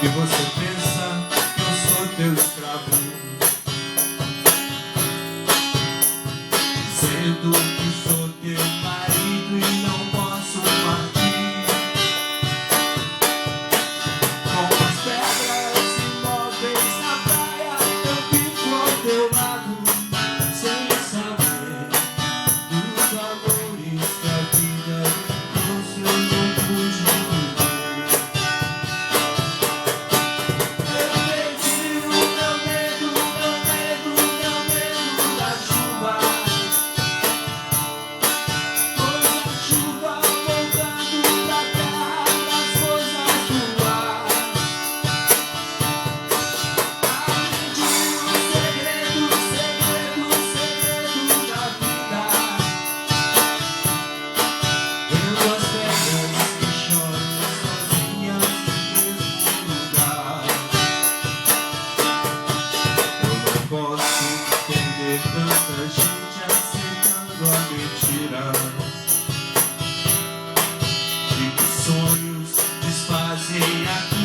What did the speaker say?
E você pensa que eu sou teu escravo, dizendo que sou teu marido e não posso partir. Com as pedras imóveis na praia, eu fico ao teu lado, sem saber dos valores da vida. Trouxe eu não pude viver. Eu perdi o meu medo da chuva. Pois a chuva voltando pra terra, as coisas do ar. Aprendi o segredo da vida. Vendo as pedras que choram sozinhas no mesmo lugar. Eu não posso entender tanta gente aceitando a mentira, de que sonhos desfazem a